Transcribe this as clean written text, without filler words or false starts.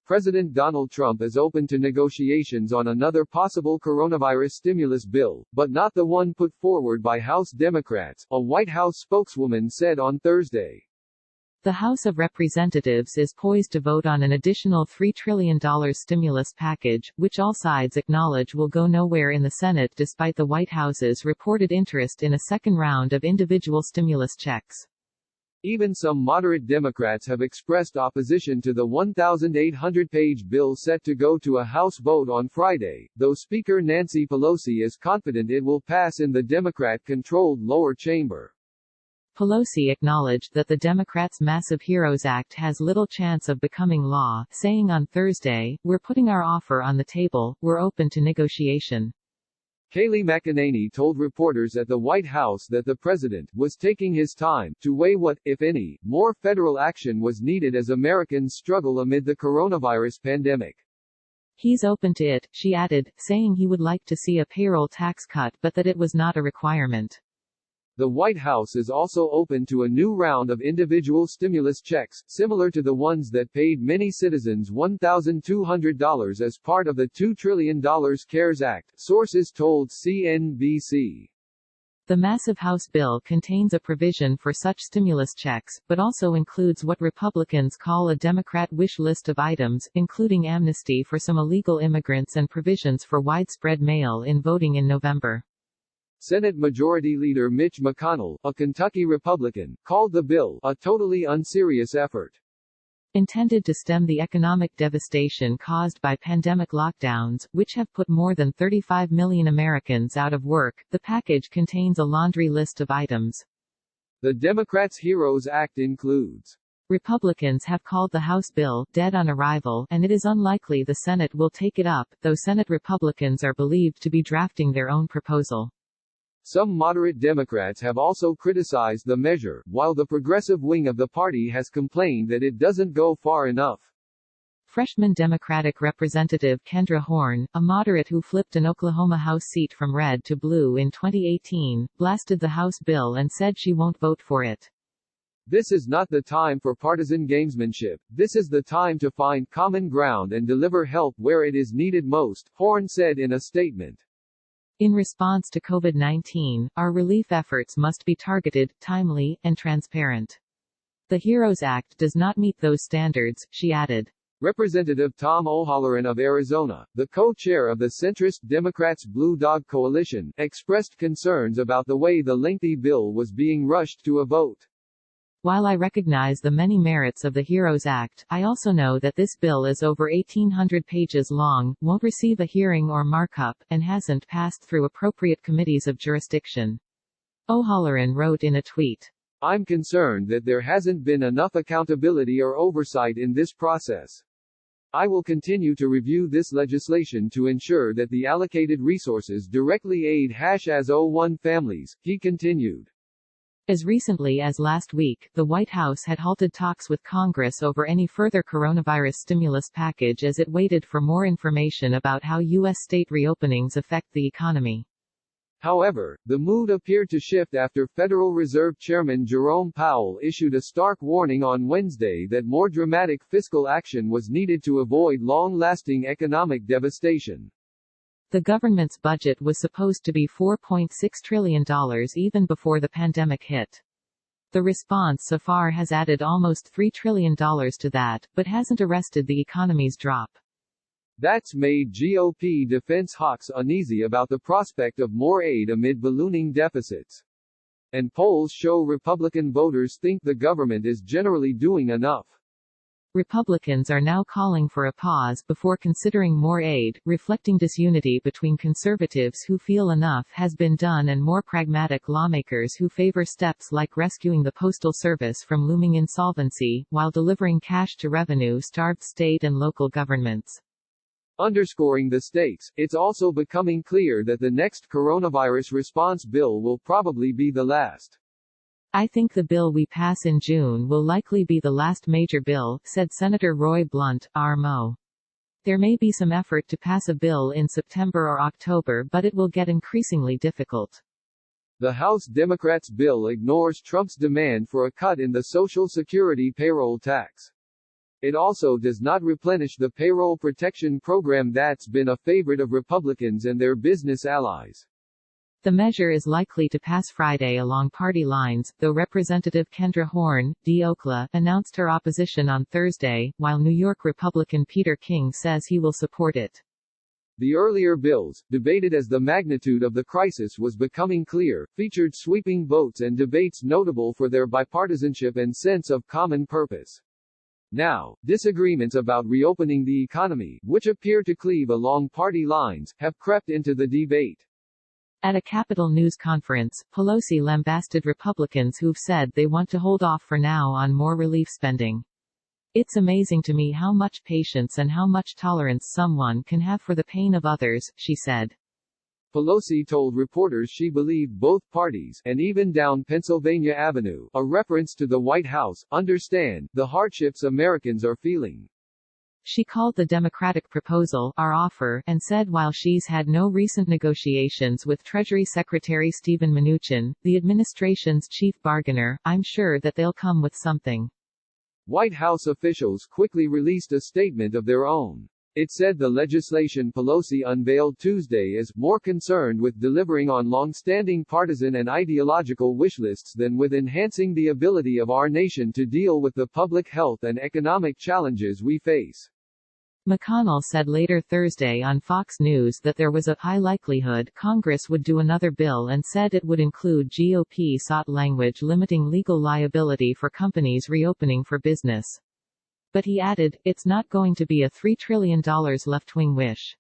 President Donald Trump is open to negotiations on another possible coronavirus stimulus bill, but not the one put forward by House Democrats, a White House spokeswoman said on Thursday. The House of Representatives is poised to vote on an additional $3 trillion stimulus package, which all sides acknowledge will go nowhere in the Senate despite the White House's reported interest in a second round of individual stimulus checks. Even some moderate Democrats have expressed opposition to the 1,800-page bill set to go to a House vote on Friday, though Speaker Nancy Pelosi is confident it will pass in the Democrat-controlled lower chamber. Pelosi acknowledged that the Democrats' Massive Heroes Act has little chance of becoming law, saying on Thursday, "We're putting our offer on the table, we're open to negotiation." Kayleigh McEnany told reporters at the White House that the president was taking his time to weigh what, if any, more federal action was needed as Americans struggle amid the coronavirus pandemic. He's open to it, she added, saying he would like to see a payroll tax cut but that it was not a requirement. The White House is also open to a new round of individual stimulus checks, similar to the ones that paid many citizens $1,200 as part of the $2 trillion CARES Act, sources told CNBC. The massive House bill contains a provision for such stimulus checks, but also includes what Republicans call a Democrat wish list of items, including amnesty for some illegal immigrants and provisions for widespread mail-in voting in November. Senate Majority Leader Mitch McConnell, a Kentucky Republican, called the bill a totally unserious effort. Intended to stem the economic devastation caused by pandemic lockdowns, which have put more than 35 million Americans out of work, the package contains a laundry list of items. The Democrats' Heroes Act includes. Republicans have called the House bill dead on arrival, and it is unlikely the Senate will take it up, though Senate Republicans are believed to be drafting their own proposal. Some moderate Democrats have also criticized the measure, while the progressive wing of the party has complained that it doesn't go far enough. Freshman Democratic Representative Kendra Horn, a moderate who flipped an Oklahoma House seat from red to blue in 2018, blasted the House bill and said she won't vote for it. "This is not the time for partisan gamesmanship, this is the time to find common ground and deliver help where it is needed most," Horn said in a statement. In response to COVID-19, our relief efforts must be targeted, timely, and transparent. The HEROES Act does not meet those standards, she added. Representative Tom O'Halloran of Arizona, the co-chair of the centrist Democrats' Blue Dog Coalition, expressed concerns about the way the lengthy bill was being rushed to a vote. While I recognize the many merits of the HEROES Act, I also know that this bill is over 1,800 pages long, won't receive a hearing or markup, and hasn't passed through appropriate committees of jurisdiction. O'Halloran wrote in a tweet. "I'm concerned that there hasn't been enough accountability or oversight in this process. I will continue to review this legislation to ensure that the allocated resources directly aid as O1 families," he continued. As recently as last week, the White House had halted talks with Congress over any further coronavirus stimulus package as it waited for more information about how U.S. state reopenings affect the economy. However, the mood appeared to shift after Federal Reserve Chairman Jerome Powell issued a stark warning on Wednesday that more dramatic fiscal action was needed to avoid long-lasting economic devastation. The government's budget was supposed to be $4.6 trillion even before the pandemic hit. The response so far has added almost $3 trillion to that, but hasn't arrested the economy's drop. That's made GOP defense hawks uneasy about the prospect of more aid amid ballooning deficits. And polls show Republican voters think the government is generally doing enough. Republicans are now calling for a pause before considering more aid, reflecting disunity between conservatives who feel enough has been done and more pragmatic lawmakers who favor steps like rescuing the Postal Service from looming insolvency, while delivering cash to revenue-starved state and local governments. Underscoring the stakes, it's also becoming clear that the next coronavirus response bill will probably be the last. "I think the bill we pass in June will likely be the last major bill," said Senator Roy Blunt, RMO. "There may be some effort to pass a bill in September or October, but it will get increasingly difficult." The House Democrats' bill ignores Trump's demand for a cut in the Social Security payroll tax. It also does not replenish the payroll protection program that's been a favorite of Republicans and their business allies. The measure is likely to pass Friday along party lines, though Representative Kendra Horn, D. Oakla, announced her opposition on Thursday, while New York Republican Peter King says he will support it. The earlier bills, debated as the magnitude of the crisis was becoming clear, featured sweeping votes and debates notable for their bipartisanship and sense of common purpose. Now, disagreements about reopening the economy, which appear to cleave along party lines, have crept into the debate. At a Capitol News conference, Pelosi lambasted Republicans who've said they want to hold off for now on more relief spending. It's amazing to me how much patience and how much tolerance someone can have for the pain of others, she said. Pelosi told reporters she believed both parties, and even down Pennsylvania Avenue, a reference to the White House, understand the hardships Americans are feeling. She called the Democratic proposal our offer and said while she's had no recent negotiations with Treasury Secretary Steven Mnuchin, the administration's chief bargainer, I'm sure that they'll come with something. White House officials quickly released a statement of their own. It said the legislation Pelosi unveiled Tuesday is more concerned with delivering on long-standing partisan and ideological wishlists than with enhancing the ability of our nation to deal with the public health and economic challenges we face. McConnell said later Thursday on Fox News that there was a high likelihood Congress would do another bill and said it would include GOP-sought language limiting legal liability for companies reopening for business. But he added, it's not going to be a $3 trillion left-wing wish.